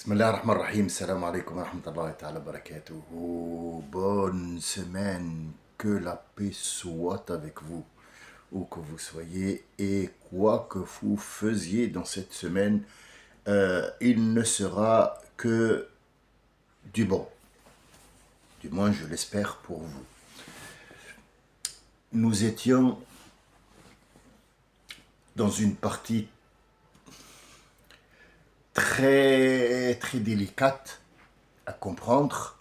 Bismillah ar-Rahman ar-Rahim, salam alaikum wa rahmatullahi ta'ala barakatuhu. Bonne semaine, que la paix soit avec vous, où que vous soyez, et quoi que vous faisiez dans cette semaine, il ne sera que du bon. Du moins, je l'espère pour vous. Nous étions dans une partie très délicate à comprendre,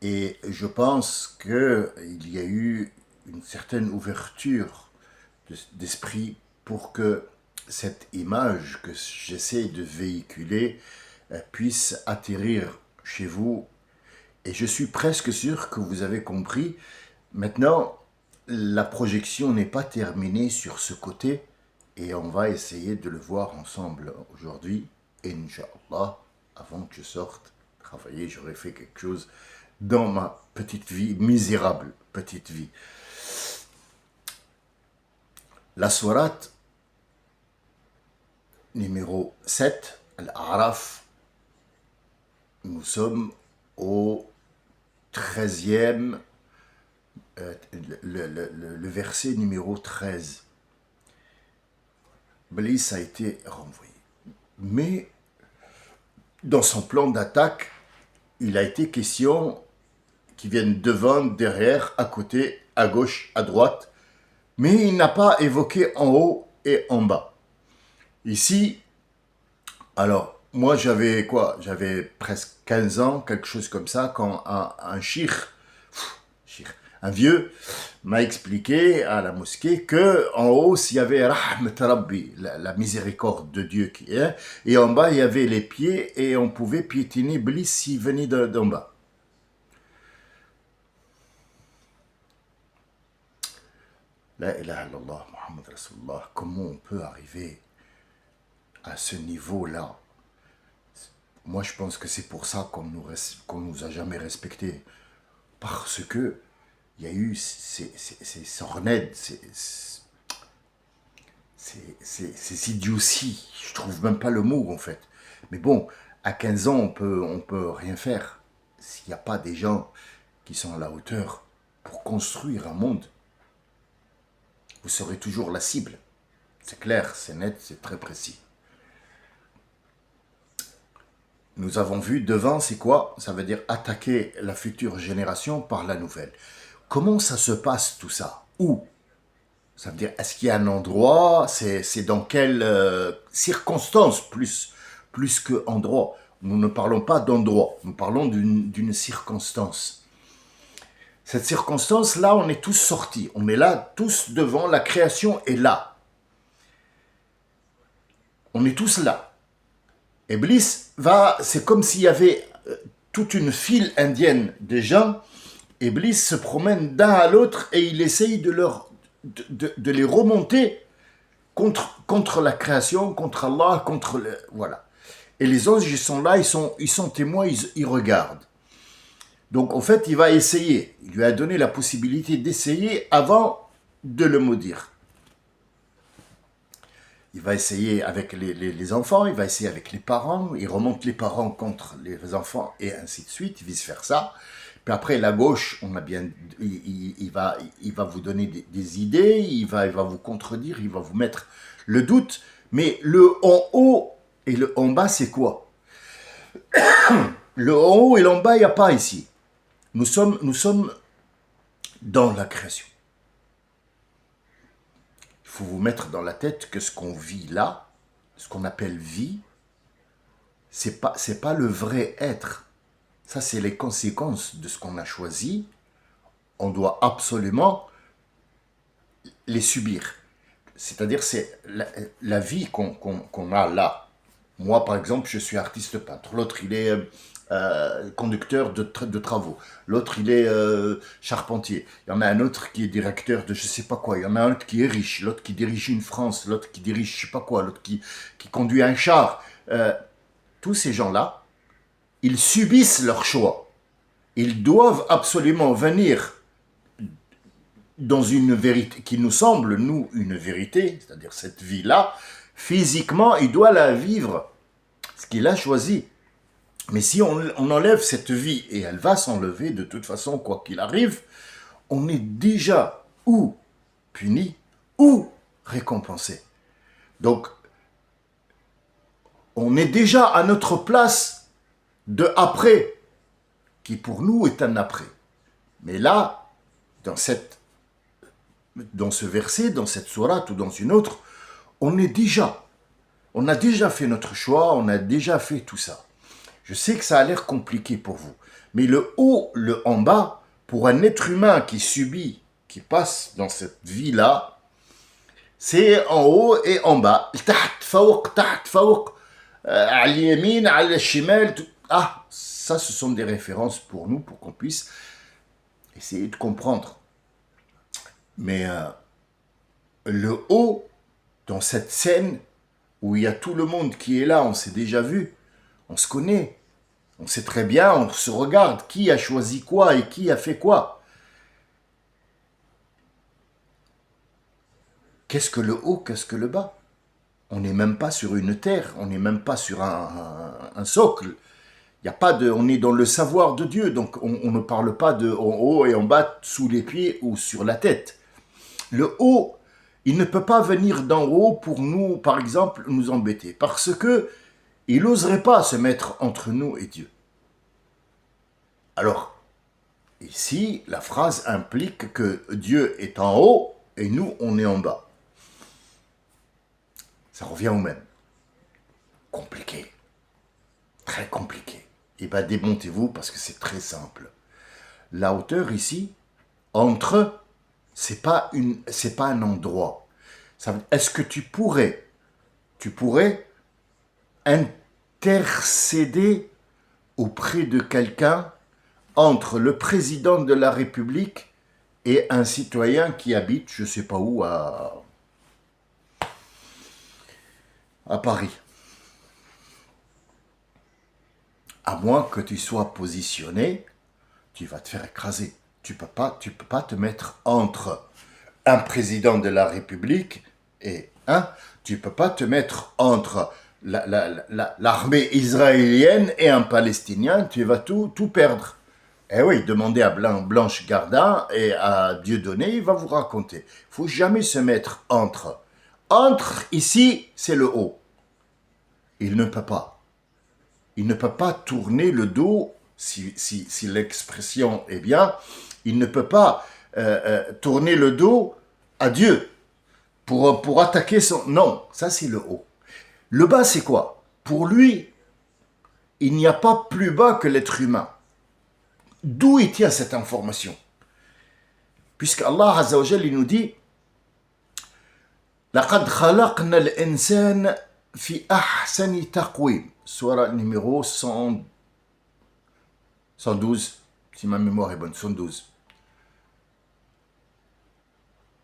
et je pense qu'il y a eu une certaine ouverture d'esprit pour que cette image que j'essaie de véhiculer puisse atterrir chez vous, et je suis presque sûr que vous avez compris. Maintenant, la projection n'est pas terminée sur ce côté, et on va essayer de le voir ensemble aujourd'hui. Inch'Allah, avant que je sorte travailler, j'aurais fait quelque chose dans ma petite vie, misérable petite vie. La sourate numéro 7, Al-A'raf, nous sommes au 13e, le verset numéro 13. Bliss a été renvoyé. Mais dans son plan d'attaque, il a été question qu'il vienne devant, derrière, à côté, à gauche, à droite, mais il n'a pas évoqué en haut et en bas. Ici, alors, moi j'avais quoi? J'avais presque 15 ans, quelque chose comme ça, quand un un vieux, m'a expliqué à la mosquée que en haut, il y avait Rahmat Rabbi, la miséricorde de Dieu qui est, et en bas, il y avait les pieds, et on pouvait piétiner Iblis s'il venait d'en bas. La ilaha illallah, Muhammad Rasulullah, comment on peut arriver à ce niveau-là? Moi, je pense que c'est pour ça qu'on nous a jamais respectés. Parce que il y a eu ces sornettes, ces idioties. Je trouve même pas le mot, en fait. Mais bon, à 15 ans, on peut rien faire s'il n'y a pas des gens qui sont à la hauteur pour construire un monde. Vous serez toujours la cible. C'est clair, c'est net, c'est très précis. Nous avons vu devant, c'est quoi? Ça veut dire attaquer la future génération par la nouvelle. Comment ça se passe tout ça? Où? Ça veut dire, est-ce qu'il y a un endroit? C'est dans quelles circonstances plus qu'endroit? Nous ne parlons pas d'endroit, nous parlons d'une circonstance. Cette circonstance-là, on est tous sortis. On est là, tous devant, la création est là. On est tous là. Iblis c'est comme s'il y avait toute une file indienne de gens. Iblis se promène d'un à l'autre et il essaye de les remonter contre la création, contre Allah, voilà. Et les anges, ils sont là, ils sont témoins, ils regardent. Donc, en fait, il va essayer. Il lui a donné la possibilité d'essayer avant de le maudire. Il va essayer avec les enfants, il va essayer avec les parents, il remonte les parents contre les enfants, et ainsi de suite, vice-versa. Puis après, la gauche, il va vous donner des idées, il va vous contredire, il va vous mettre le doute. Mais le en haut et le en bas, c'est quoi? Le en haut et l'en bas, il n'y a pas ici. Nous sommes dans la création. Il faut vous mettre dans la tête que ce qu'on vit là, ce qu'on appelle vie, c'est pas le vrai être. Ça, c'est les conséquences de ce qu'on a choisi. On doit absolument les subir. C'est-à-dire, c'est la vie qu'on a là. Moi, par exemple, je suis artiste peintre. L'autre, il est conducteur de travaux. L'autre, il est charpentier. Il y en a un autre qui est directeur de je sais pas quoi. Il y en a un autre qui est riche. L'autre qui dirige une France. L'autre qui dirige je sais pas quoi. L'autre qui conduit un char. Tous ces gens-là, ils subissent leur choix. Ils doivent absolument venir dans une vérité qui nous semble, nous, une vérité, c'est-à-dire cette vie-là, physiquement, il doit la vivre, ce qu'il a choisi. Mais si on enlève cette vie, et elle va s'enlever de toute façon, quoi qu'il arrive, on est déjà ou puni ou récompensé. Donc, on est déjà à notre place de après, qui pour nous est un après. Mais là, dans ce verset, dans cette sourate ou dans une autre, on a déjà fait notre choix, on a déjà fait tout ça. Je sais que ça a l'air compliqué pour vous, mais le haut, le en bas, pour un être humain qui subit, qui passe dans cette vie-là, c'est en haut et en bas. تحت فوق على اليمين على الشمال. Ah, ça ce sont des références pour nous, pour qu'on puisse essayer de comprendre. Mais le haut, dans cette scène où il y a tout le monde qui est là, on s'est déjà vu, on se connaît, on sait très bien, on se regarde qui a choisi quoi et qui a fait quoi. Qu'est-ce que le haut, qu'est-ce que le bas? On n'est même pas sur une terre, on n'est même pas sur un socle. Il y a pas de, on est dans le savoir de Dieu, donc on ne parle pas de en haut et en bas, sous les pieds ou sur la tête. Le haut, il ne peut pas venir d'en haut pour nous, par exemple, nous embêter, parce que il n'oserait pas se mettre entre nous et Dieu. Alors, ici, la phrase implique que Dieu est en haut et nous, on est en bas. Ça revient au même. Compliqué. Très compliqué. Et bien, démontez-vous parce que c'est très simple. La hauteur ici, entre, c'est pas un endroit. Est-ce que tu pourrais intercéder auprès de quelqu'un entre le président de la République et un citoyen qui habite, je ne sais pas où, à Paris. À moins que tu sois positionné, tu vas te faire écraser. Tu peux pas te mettre entre un président de la République et tu peux pas te mettre entre l'armée israélienne et un Palestinien, tu vas tout perdre. Eh oui, demandez à Blanche Gardin et à Dieudonné, il va vous raconter. Il ne faut jamais se mettre entre. Entre, ici, c'est le haut. Il ne peut pas. Il ne peut pas tourner le dos, si l'expression est bien, il ne peut pas tourner le dos à Dieu pour attaquer son... Non, ça c'est le haut. Le bas, c'est quoi? Pour lui, il n'y a pas plus bas que l'être humain. D'où il tient cette information? Puisque Allah Azza wa Jalla, il nous dit لَقَدْ خَلَقْنَا الْإِنسَانَ فِي أَحْسَنِ تَقْوِيمٍ. Surah numéro 112, si ma mémoire est bonne, 112.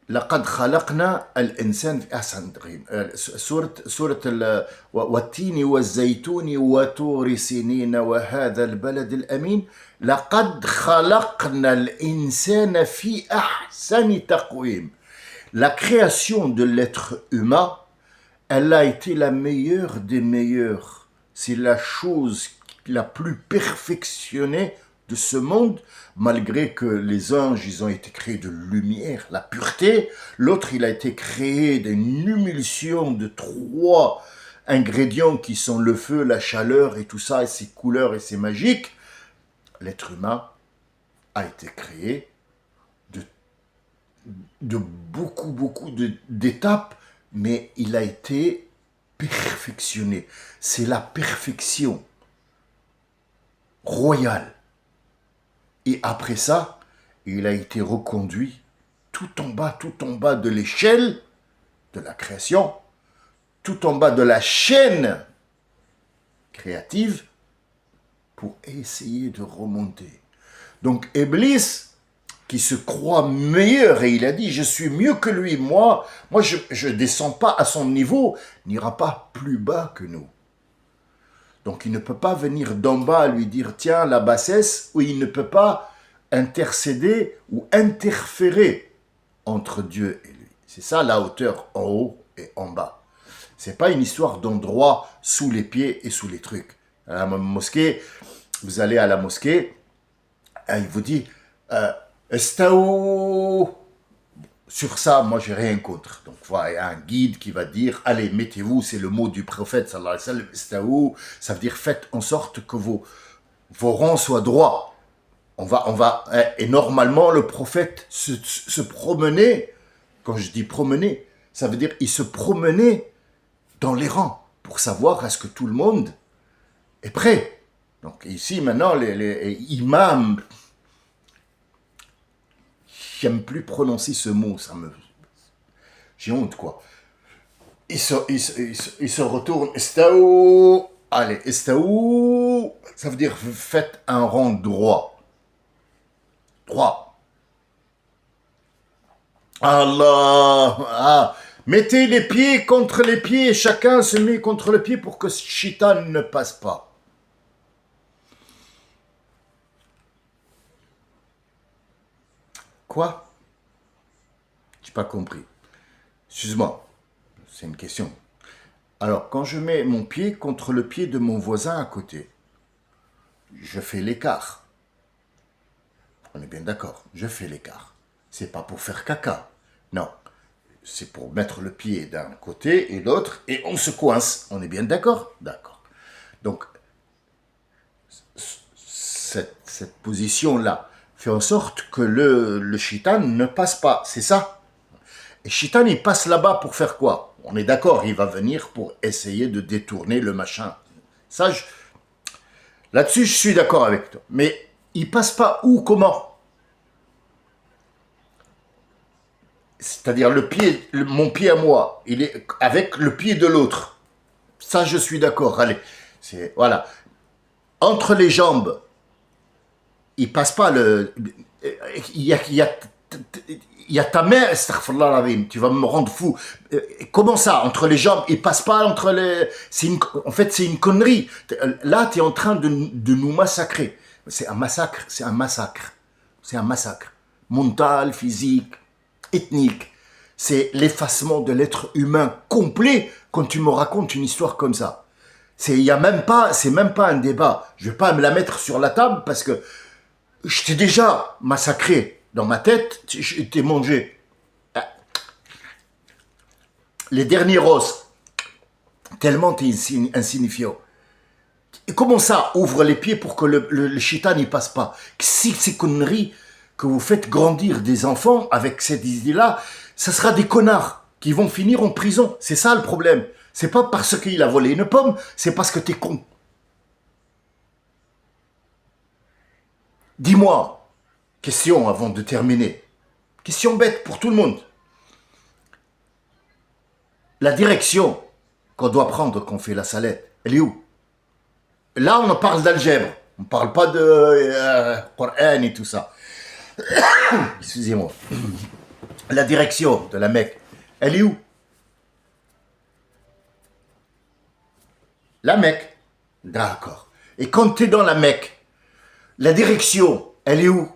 لقد خلقنا الإنسان في أحسن تقويم. سورة والتين والزيتون وطور سينين وهذا البلد الأمين لقد خلقنا الإنسان في أحسن تقويم. La création de l'être humain, elle a été la meilleure des meilleures. C'est la chose la plus perfectionnée de ce monde, malgré que les anges, ils ont été créés de lumière, la pureté. L'autre, il a été créé d'une émulsion de 3 ingrédients qui sont le feu, la chaleur et tout ça, et ses couleurs et c'est magique. L'être humain a été créé de beaucoup d'étapes, mais il a été perfectionné. C'est la perfection royale. Et après ça, il a été reconduit tout en bas de l'échelle de la création, tout en bas de la chaîne créative pour essayer de remonter. Donc Iblis, qui se croit meilleur, et il a dit, je suis mieux que lui, moi je ne descends pas à son niveau, n'ira pas plus bas que nous. Donc il ne peut pas venir d'en bas lui dire, tiens, la bassesse, ou il ne peut pas intercéder ou interférer entre Dieu et lui. C'est ça la hauteur en haut et en bas. C'est pas une histoire d'endroit sous les pieds et sous les trucs. À la mosquée, vous allez à la mosquée, et il vous dit Estaou. Sur ça, moi, j'ai rien contre. Donc, voilà, il y a un guide qui va dire allez, mettez-vous, c'est le mot du prophète, sallallahu alayhi wa sallam, Estaou. Ça veut dire faites en sorte que vos rangs soient droits. Et normalement, le prophète se promenait. Quand je dis promener, ça veut dire il se promenait dans les rangs pour savoir est-ce que tout le monde est prêt. Donc ici, maintenant, les imams, j'aime plus prononcer ce mot, j'ai honte, quoi. Ils se retournent, Estaou, allez, Estaou, ça veut dire faites un rang droit. Droit. Allah, mettez les pieds contre les pieds, chacun se met contre le pied pour que ce shaitan ne passe pas. Quoi? J'ai pas compris. Excuse-moi, c'est une question. Alors, quand je mets mon pied contre le pied de mon voisin à côté, je fais l'écart. On est bien d'accord, je fais l'écart. C'est pas pour faire caca. Non, c'est pour mettre le pied d'un côté et l'autre et on se coince. On est bien d'accord? D'accord. Donc, cette position-là fait en sorte que le shaitan ne passe pas. C'est ça? Et shaitan, il passe là-bas pour faire quoi? On est d'accord, il va venir pour essayer de détourner le machin. Ça, là-dessus, je suis d'accord avec toi. Mais il passe pas où, comment? C'est-à-dire mon pied à moi, il est avec le pied de l'autre. Ça, je suis d'accord. Allez, voilà. Entre les jambes, il passe pas le. Il y a ta main, tu vas me rendre fou. Comment ça, entre les jambes, il passe pas entre les. En fait, c'est une connerie. Là, tu es en train de nous massacrer. C'est un massacre, c'est un massacre. C'est un massacre. Mental, physique, ethnique. C'est l'effacement de l'être humain complet quand tu me racontes une histoire comme ça. C'est même pas un débat. Je vais pas me la mettre sur la table parce que je t'ai déjà massacré dans ma tête. Je t'ai mangé les derniers os. Tellement t'es insignifiant. Et comment ça ouvre les pieds pour que le shaitan n'y passe pas? Si ces conneries que vous faites grandir des enfants avec cette idée-là, ça sera des connards qui vont finir en prison. C'est ça le problème. C'est pas parce qu'il a volé une pomme, c'est parce que t'es con. Dis-moi, question avant de terminer. Question bête pour tout le monde. La direction qu'on doit prendre quand on fait la salette, elle est où? Là, on parle d'algèbre. On ne parle pas de Coran et tout ça. Excusez-moi. La direction de la Mecque, elle est où? La Mecque. D'accord. Et quand tu es dans la Mecque, la direction, elle est où?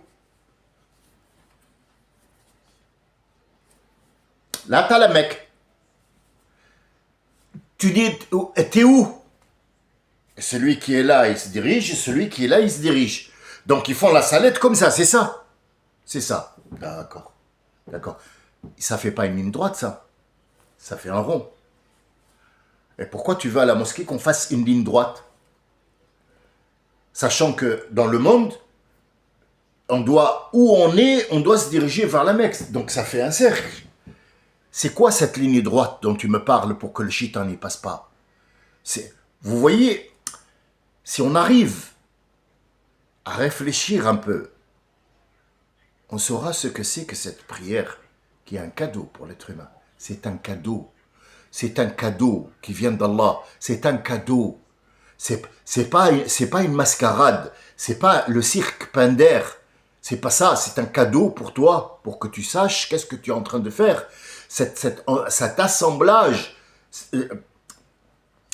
Là, tu as la Mecque. Tu dis, t'es où? Celui qui est là, il se dirige, et celui qui est là, il se dirige. Donc, ils font la salette comme ça, c'est ça? C'est ça. D'accord. D'accord. Ça fait pas une ligne droite, ça. Ça fait un rond. Et pourquoi tu veux à la mosquée qu'on fasse une ligne droite? Sachant que dans le monde, où on est, on doit se diriger vers la Mecque. Donc ça fait un cercle. C'est quoi cette ligne droite dont tu me parles pour que le shaitan n'y passe pas? Vous voyez, si on arrive à réfléchir un peu, on saura ce que c'est que cette prière qui est un cadeau pour l'être humain. C'est un cadeau. C'est un cadeau qui vient d'Allah. C'est un cadeau. C'est pas une mascarade. C'est pas le cirque Pinder. C'est pas ça. C'est un cadeau pour toi, pour que tu saches qu'est-ce que tu es en train de faire. Cet assemblage,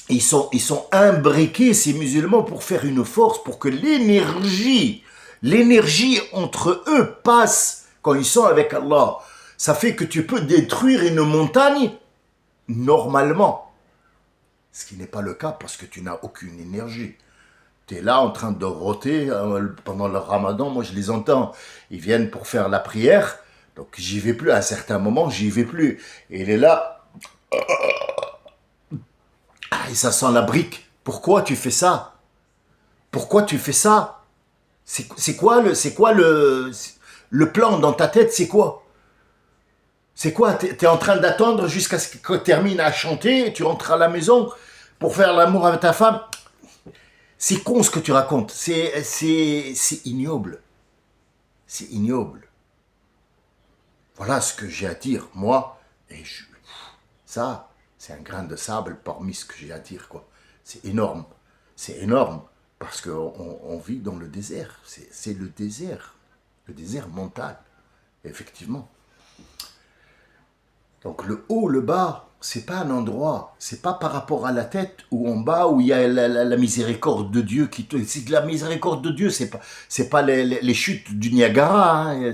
ils sont imbriqués, ces musulmans, pour faire une force, pour que l'énergie entre eux passe quand ils sont avec Allah. Ça fait que tu peux détruire une montagne normalement. Ce qui n'est pas le cas parce que tu n'as aucune énergie. Tu es là en train de rôter pendant le ramadan. Moi, je les entends. Ils viennent pour faire la prière. Donc, j'y vais plus. À un certain moment, j'y vais plus. Et il est là. Ah, et ça sent la brique. Pourquoi tu fais ça? Pourquoi tu fais ça? C'est quoi le plan dans ta tête? C'est quoi? C'est quoi? T'es en train d'attendre jusqu'à ce que termine à chanter, et tu rentres à la maison pour faire l'amour avec ta femme? C'est con ce que tu racontes. C'est ignoble. C'est ignoble. Voilà ce que j'ai à dire, moi. Ça, c'est un grain de sable parmi ce que j'ai à dire, quoi. C'est énorme. C'est énorme. Parce qu'on vit dans le désert. C'est le désert. Le désert mental. Effectivement. Donc le haut, le bas, c'est pas un endroit, c'est pas par rapport à la tête ou en bas où il y a la miséricorde de Dieu qui te. C'est de la miséricorde de Dieu, c'est pas les chutes du Niagara. Hein,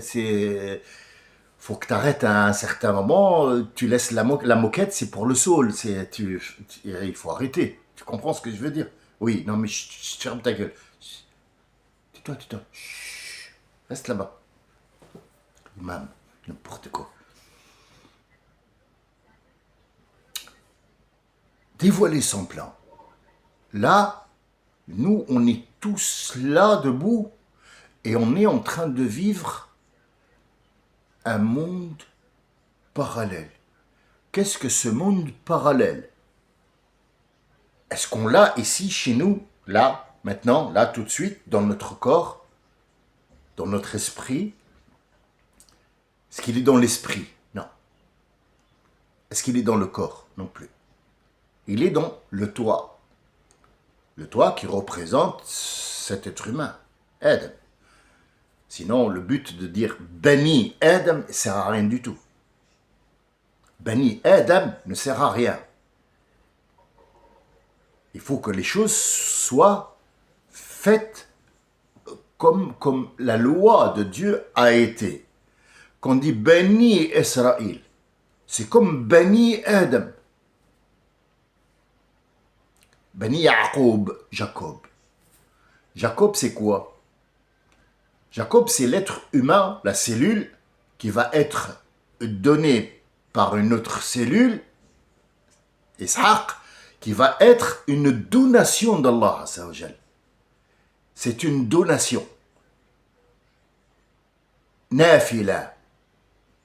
faut que tu arrêtes à un certain moment, tu laisses la moquette, c'est pour le saule, il faut arrêter. Tu comprends ce que je veux dire? Oui, non mais ferme ta gueule. Tais-toi, tais-toi. Chut, reste là-bas. Imam, n'importe quoi. Dévoiler son plan. Là, nous, on est tous là, debout, et on est en train de vivre un monde parallèle. Qu'est-ce que ce monde parallèle? Est-ce qu'on l'a ici, chez nous, là, maintenant, là, tout de suite, dans notre corps, dans notre esprit? Est-ce qu'il est dans l'esprit? Non. Est-ce qu'il est dans le corps? Non plus. Il est dans le toit. Le toit qui représente cet être humain, Adam. Sinon, le but de dire Bani Adam ne sert à rien du tout. Bani Adam ne sert à rien. Il faut que les choses soient faites comme la loi de Dieu a été. Quand on dit Bani Israël, c'est comme Bani Adam. Bani Yaqub, Jacob. Jacob, c'est quoi? Jacob, c'est l'être humain, la cellule, qui va être donnée par une autre cellule, Ishaq, qui va être une donation d'Allah. C'est une donation. Nafila.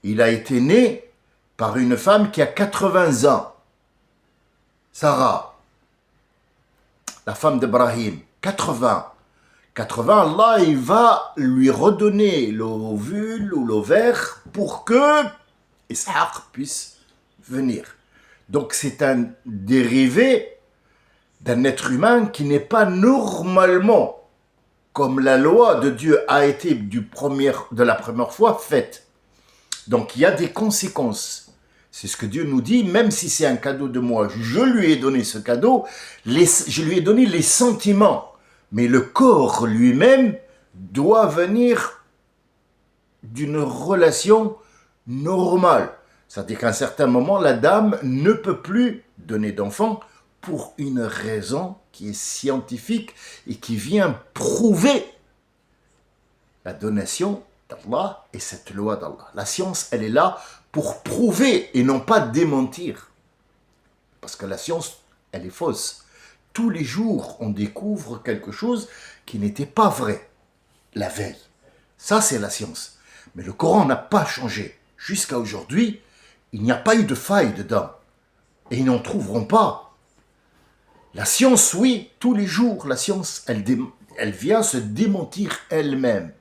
Il a été né par une femme qui a 80 ans. Sarah. La femme d'Ibrahim, 80. 80, Allah, il va lui redonner l'ovule ou l'ovaire pour que Ishaq puisse venir. Donc c'est un dérivé d'un être humain qui n'est pas normalement, comme la loi de Dieu a été de la première fois faite. Donc il y a des conséquences. C'est ce que Dieu nous dit, même si c'est un cadeau de moi, je lui ai donné ce cadeau, je lui ai donné les sentiments, mais le corps lui-même doit venir d'une relation normale. C'est-à-dire qu'à un certain moment, la dame ne peut plus donner d'enfant pour une raison qui est scientifique et qui vient prouver la donation d'Allah et cette loi d'Allah. La science, elle est là pour prouver et non pas démentir. Parce que la science, elle est fausse. Tous les jours, on découvre quelque chose qui n'était pas vrai la veille. Ça, c'est la science. Mais le Coran n'a pas changé. Jusqu'à aujourd'hui, il n'y a pas eu de faille dedans. Et ils n'en trouveront pas. La science, oui, tous les jours, la science, elle vient se démentir elle-même.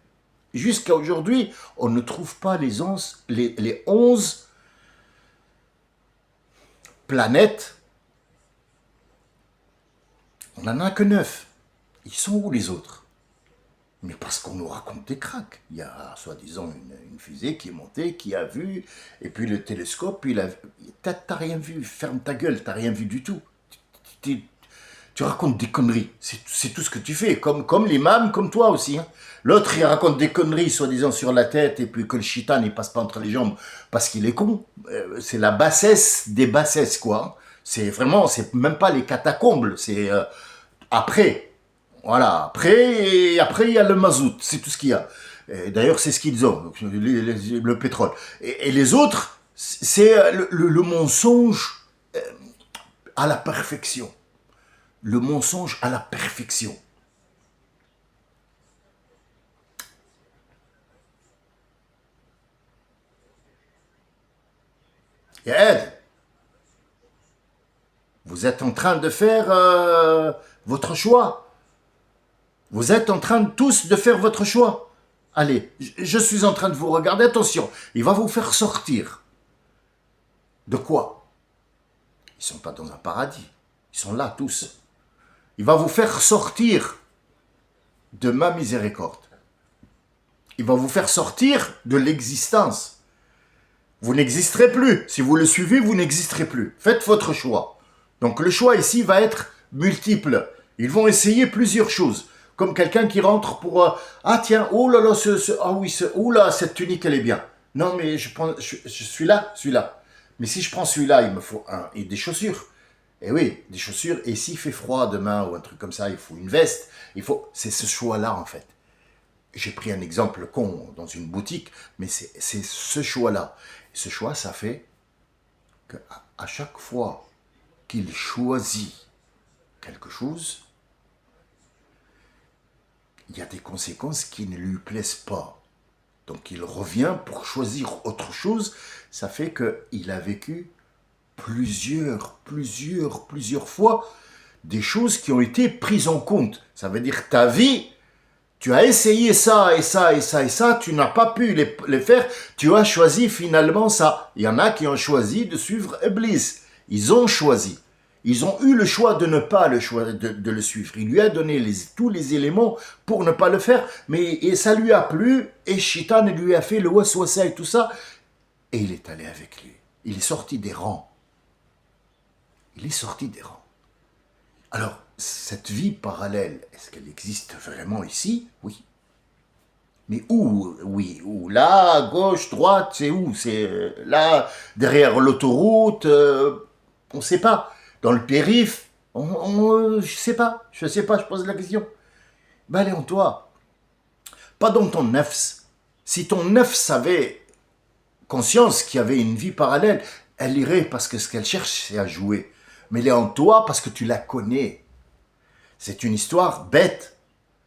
Jusqu'à aujourd'hui, on ne trouve pas les 11 planètes. On n'en a que 9. Ils sont où les autres? Mais parce qu'on nous raconte des cracks. Il y a soi-disant une fusée qui est montée, qui a vu, et puis le télescope, t'as rien vu, ferme ta gueule, t'as rien vu du tout. Tu racontes des conneries, c'est tout ce que tu fais, comme l'imam, comme toi aussi. Hein. L'autre, il raconte des conneries, soi-disant, sur la tête, et puis que le chitan, il passe pas entre les jambes parce qu'il est con. C'est la bassesse des bassesses, quoi. C'est vraiment, c'est même pas les catacombes, c'est après. Voilà, après il y a le mazout, c'est tout ce qu'il y a. D'ailleurs, c'est ce qu'ils ont, le pétrole. Et les autres, c'est le mensonge à la perfection. Le mensonge à la perfection. Et Ed, vous êtes en train de faire votre choix. Vous êtes en train tous de faire votre choix. Allez, je suis en train de vous regarder. Attention, il va vous faire sortir. De quoi? Ils ne sont pas dans un paradis. Ils sont là tous. Il va vous faire sortir de ma miséricorde. Il va vous faire sortir de l'existence. Vous n'existerez plus. Si vous le suivez, vous n'existerez plus. Faites votre choix. Donc le choix ici va être multiple. Ils vont essayer plusieurs choses. Comme quelqu'un qui rentre pour ah tiens, oh là là, ah oui, oh là, cette tunique elle est bien. Non mais je suis là, celui-là. Mais si je prends celui-là, il me faut et des chaussures. Et oui, des chaussures. Et s'il fait froid demain ou un truc comme ça, il faut une veste. C'est ce choix-là en fait. J'ai pris un exemple con dans une boutique, mais c'est ce choix-là. Et ce choix, ça fait qu'à chaque fois qu'il choisit quelque chose, il y a des conséquences qui ne lui plaisent pas. Donc il revient pour choisir autre chose. Ça fait qu'il a vécu plusieurs fois des choses qui ont été prises en compte. Ça veut dire ta vie, tu as essayé ça et ça et ça et ça, tu n'as pas pu les faire, tu as choisi finalement ça. Il y en a qui ont choisi de suivre Iblis. Ils ont choisi. Ils ont eu le choix de ne pas de le suivre. Il lui a donné tous les éléments pour ne pas le faire, et ça lui a plu, et Shaitan lui a fait le waswasa et tout ça, et il est allé avec lui. Il est sorti des rangs. Il est sorti des rangs. Alors, cette vie parallèle, est-ce qu'elle existe vraiment ici? Oui. Mais où? Oui, où? Là, à gauche, droite, c'est où? C'est là, derrière l'autoroute, on ne sait pas. Dans le périph', je ne sais pas, je pose la question. Ben, elle est en toi. Pas dans ton nefs. Si ton nefs avait conscience qu'il y avait une vie parallèle, elle irait parce que ce qu'elle cherche, c'est à jouer. Mais elle est en toi parce que tu la connais. C'est une histoire bête.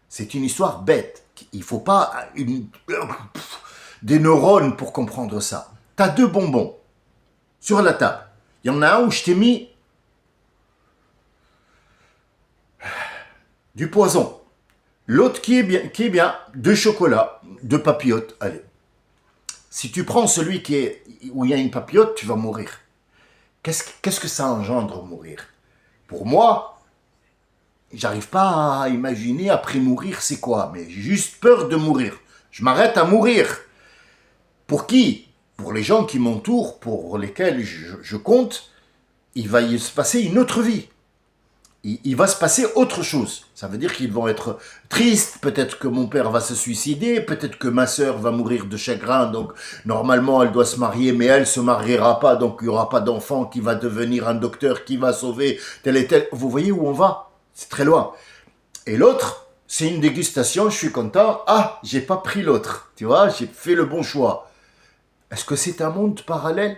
C'est une histoire bête. Il ne faut pas des neurones pour comprendre ça. Tu as 2 bonbons sur la table. Il y en a un où je t'ai mis du poison. L'autre qui est bien, 2 chocolats, 2 papillotes. Allez. Si tu prends celui où il y a une papillote, tu vas mourir. Qu'est-ce que ça engendre mourir? Pour moi, j'arrive pas à imaginer après mourir c'est quoi, mais j'ai juste peur de mourir. Je m'arrête à mourir. Pour qui? Pour les gens qui m'entourent, pour lesquels je compte, il va y se passer une autre vie. Il va se passer autre chose. Ça veut dire qu'ils vont être tristes, peut-être que mon père va se suicider, peut-être que ma sœur va mourir de chagrin, donc normalement elle doit se marier, mais elle ne se mariera pas, donc il n'y aura pas d'enfant qui va devenir un docteur, qui va sauver tel et tel. Vous voyez où on va? C'est très loin. Et l'autre, c'est une dégustation, je suis content. Ah, j'ai pas pris l'autre, tu vois, j'ai fait le bon choix. Est-ce que c'est un monde parallèle?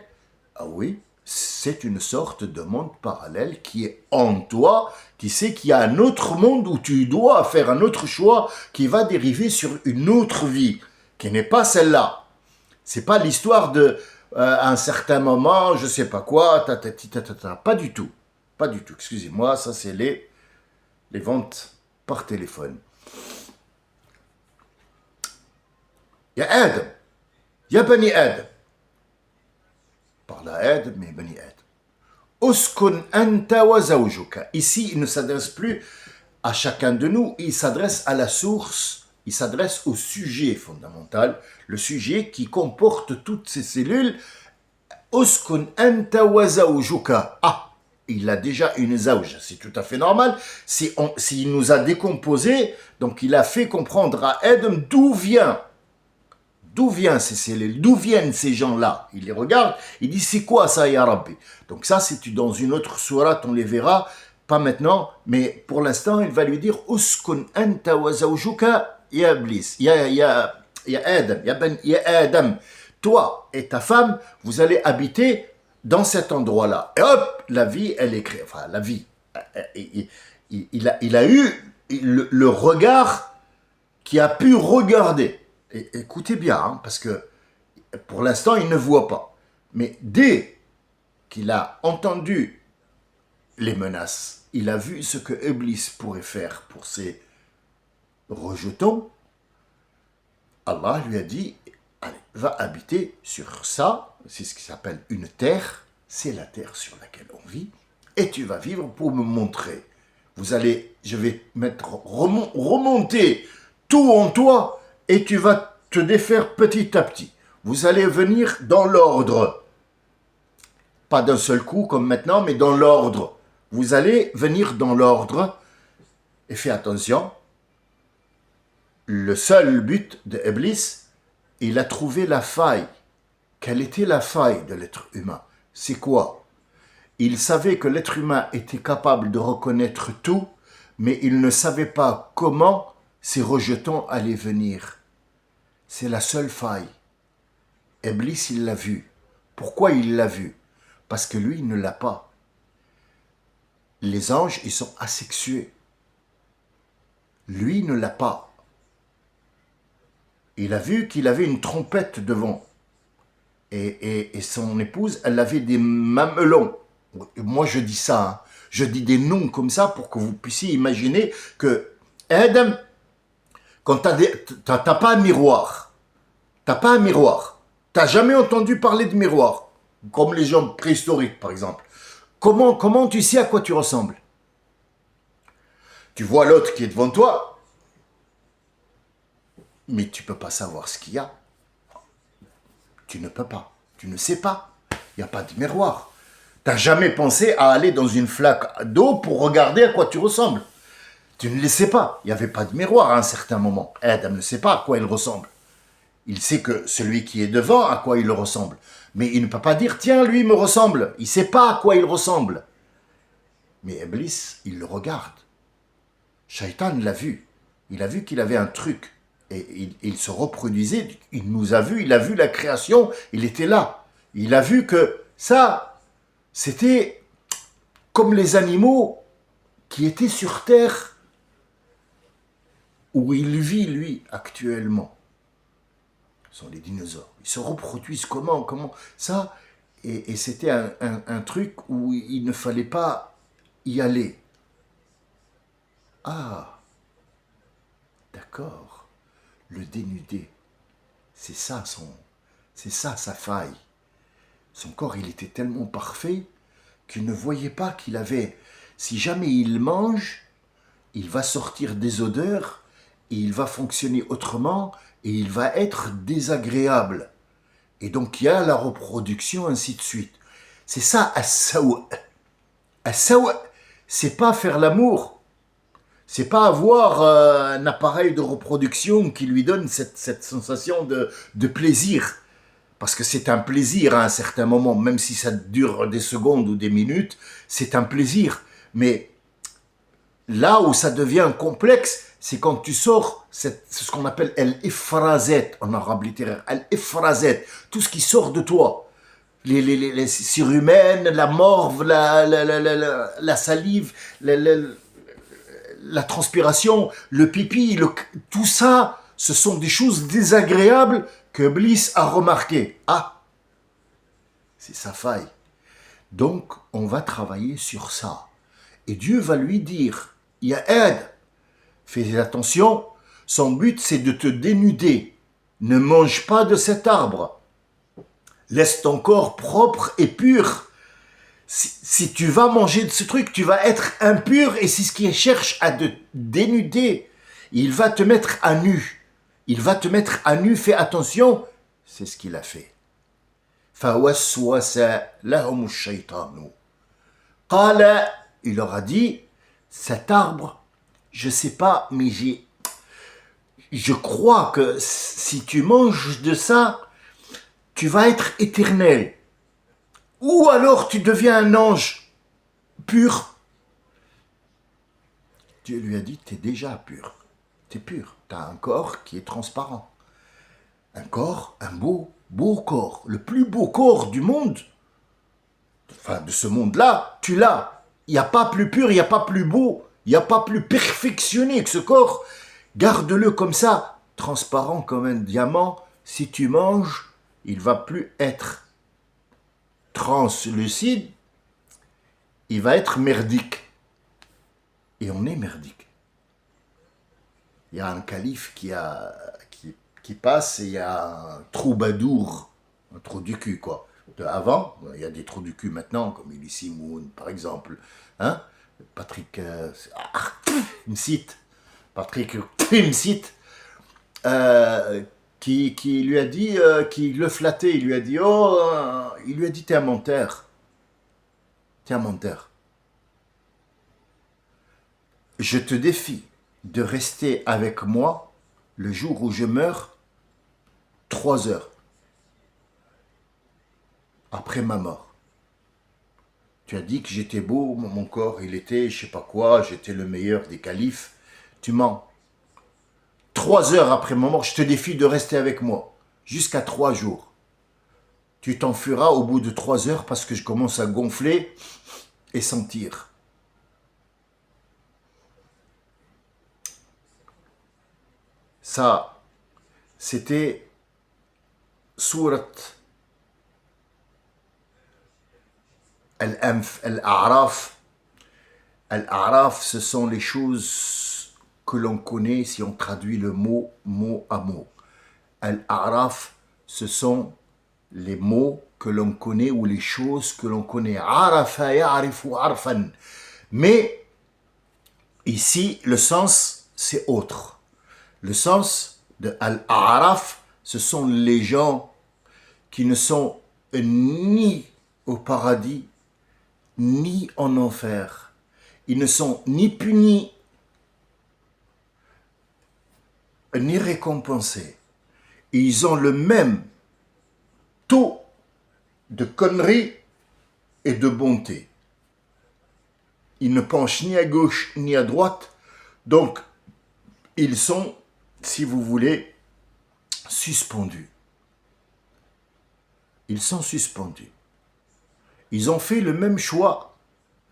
Ah oui. C'est une sorte de monde parallèle qui est en toi, qui sait qu'il y a un autre monde où tu dois faire un autre choix qui va dériver sur une autre vie, qui n'est pas celle-là. C'est pas l'histoire de un certain moment, je sais pas quoi, pas du tout. Pas du tout, excusez-moi, ça c'est les ventes par téléphone. Il y a Adam, il y a Bani Adam. Par la aide, mais Bani Ad. Uskun anta wa zawjuka. Ici, il ne s'adresse plus à chacun de nous, il s'adresse à la source, il s'adresse au sujet fondamental, le sujet qui comporte toutes ces cellules. Uskun anta wa zawjuka. Ah, il a déjà une zawj, c'est tout à fait normal. S'il nous a décomposé, donc il a fait comprendre à Adam d'où vient. D'où viennent ces cellules? D'où viennent ces gens-là? Il les regarde, il dit c'est quoi ça, ya Rabbi? Donc ça, c'est dans une autre sourate, on les verra pas maintenant, mais pour l'instant, il va lui dire Uskun anta wa zawjuka ya Iblis, ya Adam, ya Adam. Toi et ta femme, vous allez habiter dans cet endroit-là. Et hop, la vie, elle est créée. Enfin, la vie. Il a eu le regard qui a pu regarder. Et, écoutez bien, hein, parce que pour l'instant, il ne voit pas. Mais dès qu'il a entendu les menaces, il a vu ce que Iblis pourrait faire pour ses rejetons. Allah lui a dit, allez, va habiter sur ça, c'est ce qui s'appelle une terre, c'est la terre sur laquelle on vit, et tu vas vivre pour me montrer. Je vais remonter tout en toi, et tu vas te défaire petit à petit. Vous allez venir dans l'ordre. Pas d'un seul coup comme maintenant, mais dans l'ordre. Vous allez venir dans l'ordre. Et fais attention, le seul but de Iblis, il a trouvé la faille. Quelle était la faille de l'être humain? C'est quoi? Il savait que l'être humain était capable de reconnaître tout, mais il ne savait pas comment ces rejetons allaient venir. C'est la seule faille. Iblis, il l'a vu. Pourquoi il l'a vu? Parce que lui, il ne l'a pas. Les anges, ils sont asexués. Lui ne l'a pas. Il a vu qu'il avait une trompette devant. Et son épouse, elle avait des mamelons. Moi, je dis ça. Hein. Je dis des noms comme ça pour que vous puissiez imaginer que Adam, quand t'as pas un miroir, t'as jamais entendu parler de miroir, comme les gens préhistoriques, par exemple. Comment tu sais à quoi tu ressembles? Tu vois l'autre qui est devant toi, mais tu ne peux pas savoir ce qu'il y a. Tu ne peux pas. Tu ne sais pas. Il n'y a pas de miroir. Tu n'as jamais pensé à aller dans une flaque d'eau pour regarder à quoi tu ressembles. Tu ne le sais pas. Il n'y avait pas de miroir à un certain moment. Adam ne sait pas à quoi il ressemble. Il sait que celui qui est devant, à quoi il ressemble. Mais il ne peut pas dire, tiens, lui, il me ressemble. Il ne sait pas à quoi il ressemble. Mais Iblis, il le regarde. Shaitan l'a vu. Il a vu qu'il avait un truc. Et il se reproduisait. Il nous a vus. Il a vu la création. Il était là. Il a vu que ça, c'était comme les animaux qui étaient sur Terre où il vit, lui, actuellement. Ce sont les dinosaures. Ils se reproduisent comment ça. Et c'était un truc où il ne fallait pas y aller. Ah, d'accord. Le dénudé, c'est ça sa faille. Son corps, il était tellement parfait qu'il ne voyait pas qu'il avait. Si jamais il mange, il va sortir des odeurs et il va fonctionner autrement et il va être désagréable. Et donc il y a la reproduction, ainsi de suite. C'est ça, as-sawa. As-sawa, c'est pas faire l'amour. C'est pas avoir un appareil de reproduction qui lui donne cette sensation de plaisir. Parce que c'est un plaisir à un certain moment, même si ça dure des secondes ou des minutes, c'est un plaisir. Mais là où ça devient complexe, c'est quand tu sors, c'est ce qu'on appelle el-ifrazet en arabe littéraire, el-ifrazet, tout ce qui sort de toi. Les surhumaines, la morve, la salive, la transpiration, le pipi, tout ça, ce sont des choses désagréables que Iblis a remarqué. Ah, c'est sa faille. Donc, on va travailler sur ça. Et Dieu va lui dire, Ya'ad, fais attention, son but c'est de te dénuder. Ne mange pas de cet arbre. Laisse ton corps propre et pur. Si tu vas manger de ce truc, tu vas être impur et c'est ce qu'il cherche à te dénuder. Il va te mettre à nu. Il va te mettre à nu, fais attention. C'est ce qu'il a fait. فَوَسْوَسَ لَهُمُ الشَّيْطَانُ قَالَ, il leur a dit, cet arbre, je ne sais pas, mais je crois que si tu manges de ça, tu vas être éternel. Ou alors tu deviens un ange pur. Dieu lui a dit, tu es déjà pur. Tu es pur. Tu as un corps qui est transparent. Un corps, un beau, beau corps. Le plus beau corps du monde. Enfin, de ce monde-là, tu l'as. Il n'y a pas plus pur, il n'y a pas plus beau, il n'y a pas plus perfectionné que ce corps. Garde-le comme ça, transparent comme un diamant. Si tu manges, il va plus être translucide, il va être merdique. Et on est merdique. Il y a un calife qui passe et il y a un troubadour, un trou du cul quoi. Avant, il y a des trous du cul maintenant, comme Elie Moon par exemple. Hein? Patrick me cite. Patrick me cite. Qui lui a dit, qui le flattait, il lui a dit, il lui a dit, t'es un menteur. T'es un menteur. Je te défie de rester avec moi le jour où je meurs 3 heures après ma mort. Tu as dit que j'étais beau, mon corps, il était, je sais pas quoi, j'étais le meilleur des califes. Tu mens. 3 heures après ma mort, je te défie de rester avec moi. Jusqu'à 3 jours. Tu t'enfuiras au bout de 3 heures parce que je commence à gonfler et sentir. Ça, c'était Surat Al-A'raf. Al-A'raf, ce sont les choses que l'on connaît si on traduit le mot à mot. Al-A'raf, ce sont les mots que l'on connaît ou les choses que l'on connaît. Arafa ya'rifu arfan. Mais ici, le sens, c'est autre. Le sens de Al-A'raf, ce sont les gens qui ne sont ni au paradis, ni en enfer. Ils ne sont ni punis, ni récompensés. Ils ont le même taux de conneries et de bonté. Ils ne penchent ni à gauche ni à droite. Donc, ils sont, si vous voulez, suspendus. Ils sont suspendus. Ils ont fait le même choix,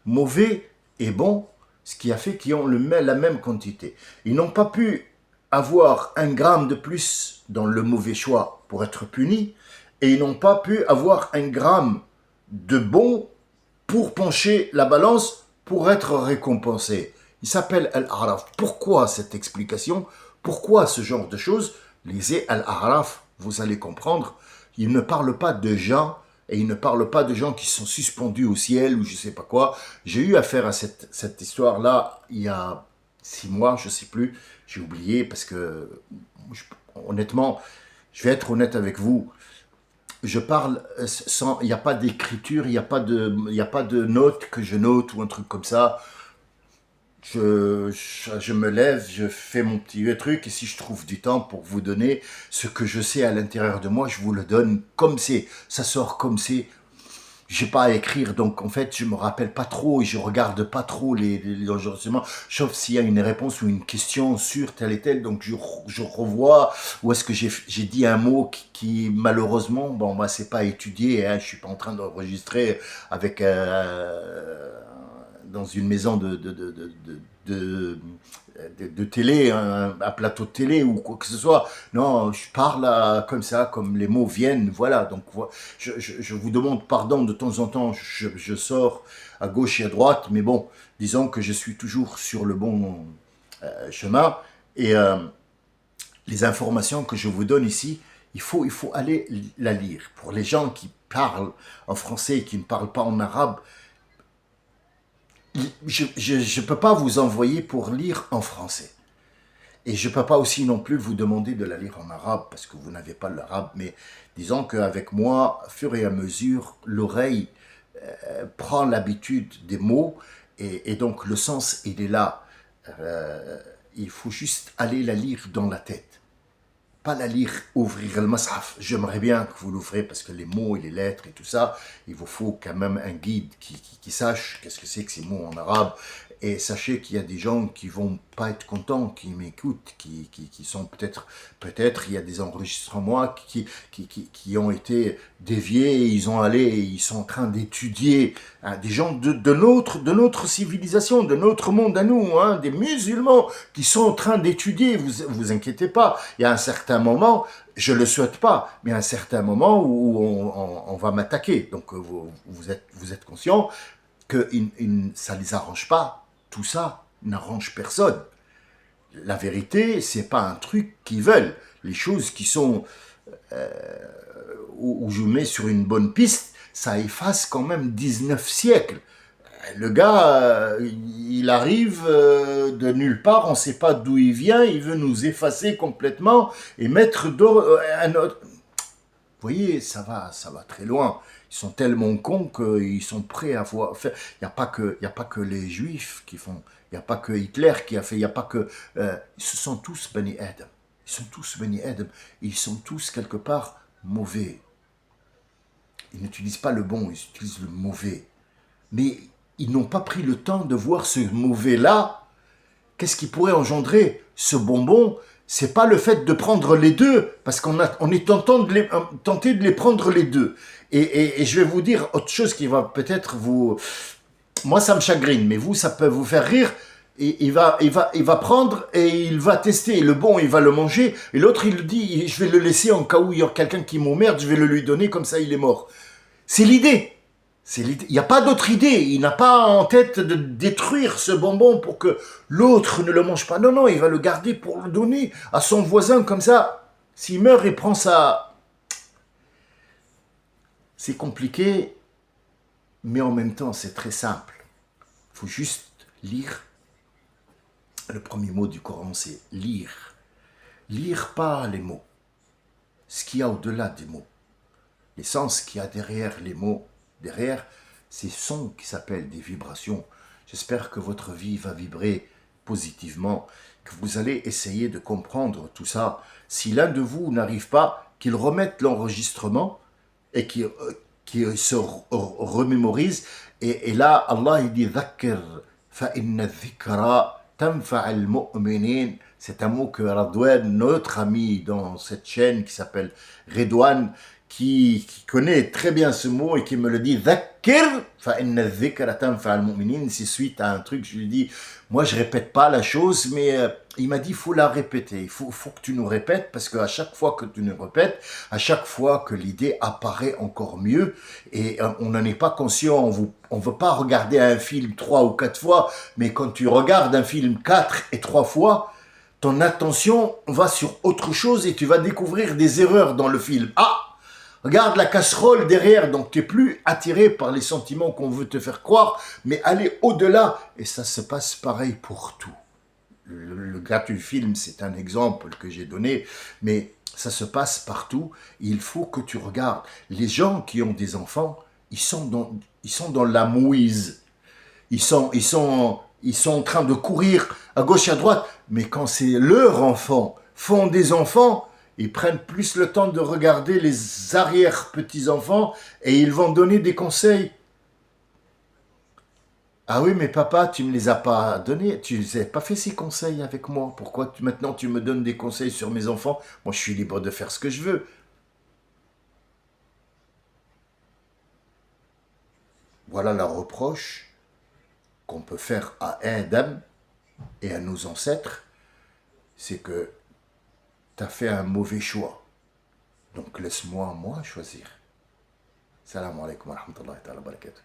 mauvais et bon, ce qui a fait qu'ils ont la même quantité. Ils n'ont pas pu avoir 1 gramme de plus dans le mauvais choix pour être punis, et ils n'ont pas pu avoir 1 gramme de bon pour pencher la balance pour être récompensés. Il s'appelle Al-A'raf. Pourquoi cette explication? Pourquoi ce genre de choses? Lisez Al-A'raf, vous allez comprendre. Il ne parle pas de gens, et il ne parle pas de gens qui sont suspendus au ciel ou je ne sais pas quoi. J'ai eu affaire à cette histoire-là il y a 6 mois, je ne sais plus. J'ai oublié parce que, honnêtement, je vais être honnête avec vous. Je parle sans, il n'y a pas d'écriture, il n'y a pas de notes que je note ou un truc comme ça. Je me lève, je fais mon petit truc et si je trouve du temps pour vous donner ce que je sais à l'intérieur de moi, je vous le donne comme c'est, ça sort comme c'est. J'ai pas à écrire, donc en fait je me rappelle pas trop et je regarde pas trop les enregistrements, sauf s'il y a une réponse ou une question sur tel et tel, donc je revois où est-ce que j'ai dit un mot qui malheureusement, bon moi c'est pas étudié, hein, je suis pas en train d'enregistrer avec dans une maison de télé, un plateau de télé ou quoi que ce soit. Non, je parle comme ça, comme les mots viennent, voilà. Donc, je vous demande pardon de temps en temps, je sors à gauche et à droite, mais bon, disons que je suis toujours sur le bon chemin. Et les informations que je vous donne ici, il faut aller la lire. Pour les gens qui parlent en français et qui ne parlent pas en arabe, je ne peux pas vous envoyer pour lire en français. Et je ne peux pas aussi non plus vous demander de la lire en arabe parce que vous n'avez pas l'arabe. Mais disons qu'avec moi, au fur et à mesure, l'oreille prend l'habitude des mots et donc le sens, il est là. Il faut juste aller la lire dans la tête. Pas la lire, ouvrir le mashaf. J'aimerais bien que vous l'ouvrez parce que les mots et les lettres et tout ça, il vous faut quand même un guide qui sache qu'est-ce que c'est que ces mots en arabe Et sachez qu'il y a des gens qui vont pas être contents, qui m'écoutent, qui sont peut-être il y a des enregistrements qui ont été déviés, ils sont en train d'étudier, hein, des gens de notre civilisation, de notre monde à nous, hein, des musulmans qui sont en train d'étudier, vous inquiétez pas, il y a un certain moment, je le souhaite pas, mais un certain moment où on va m'attaquer, donc vous êtes conscient que ça les arrange pas, tout ça n'arrange personne. La vérité, c'est pas un truc qu'ils veulent. Les choses qui sont où je mets sur une bonne piste, ça efface quand même 19 siècles. Le gars, il arrive de nulle part, on ne sait pas d'où il vient, il veut nous effacer complètement et mettre un autre. Vous voyez, ça va très loin. Ils sont tellement cons qu'ils sont prêts à voir. Il n'y a pas que les Juifs qui font. Il n'y a pas que Hitler qui a fait. Il n'y a pas que. Ce sont tous Bani Adam. Ils sont tous Bani Adam. Ils sont tous quelque part mauvais. Ils n'utilisent pas le bon, ils utilisent le mauvais. Mais ils n'ont pas pris le temps de voir ce mauvais-là. Qu'est-ce qui pourrait engendrer ce bonbon? C'est pas le fait de prendre les deux, parce on est tenté de les prendre les deux. Et je vais vous dire autre chose qui va peut-être vous... Moi, ça me chagrine, mais vous, ça peut vous faire rire. Et il va prendre et il va tester. Le bon, il va le manger. Et l'autre, il dit, je vais le laisser en cas où il y a quelqu'un qui m'emmerde, je vais le lui donner, comme ça il est mort. C'est l'idée. Il n'y a pas d'autre idée. Il n'a pas en tête de détruire ce bonbon pour que l'autre ne le mange pas. Non, non, il va le garder pour le donner à son voisin. Comme ça, s'il meurt, il prend ça. C'est compliqué, mais en même temps, c'est très simple. Il faut juste lire. Le premier mot du Coran, c'est lire. Lire pas les mots. Ce qu'il y a au-delà des mots. L'essence qu'il y a derrière les mots, derrière ces sons qui s'appellent des vibrations. J'espère que votre vie va vibrer positivement, que vous allez essayer de comprendre tout ça. Si l'un de vous n'arrive pas, qu'il remette l'enregistrement et qu'il se remémorise. Et là, Allah il dit « Dhakir fa inna dhikra tanfa'al mu'minin » C'est un mot que Radouane, notre ami dans cette chaîne qui s'appelle Redouane, qui connaît très bien ce mot et qui me le dit, Dhakkir fa inna dhikra tanfa'al mu'minin, c'est suite à un truc, je lui dis, moi je répète pas la chose, mais il m'a dit, il faut la répéter, il faut que tu nous répètes, parce qu'à chaque fois que tu nous répètes, à chaque fois que l'idée apparaît encore mieux, et on n'en est pas conscient, on veut pas regarder un film 3 ou 4 fois, mais quand tu regardes un film 4 et 3 fois, ton attention va sur autre chose et tu vas découvrir des erreurs dans le film. Ah, regarde la casserole derrière, donc tu n'es plus attiré par les sentiments qu'on veut te faire croire, mais aller au-delà. Et ça se passe pareil pour tout. Le gars du film, c'est un exemple que j'ai donné, mais ça se passe partout. Il faut que tu regardes. Les gens qui ont des enfants, ils sont dans la mouise. Ils sont en train de courir à gauche et à droite, mais quand c'est leur enfant, font des enfants, ils prennent plus le temps de regarder les arrière-petits-enfants et ils vont donner des conseils. Ah oui, mais papa, tu ne me les as pas donnés, tu n'as pas fait ces conseils avec moi. Pourquoi maintenant tu me donnes des conseils sur mes enfants? Moi, je suis libre de faire ce que je veux. Voilà la reproche qu'on peut faire à Adam et à nos ancêtres, c'est que tu as fait un mauvais choix. Donc laisse-moi, moi, choisir. Salam alaikum wa rahmatullahi wa barakatuh.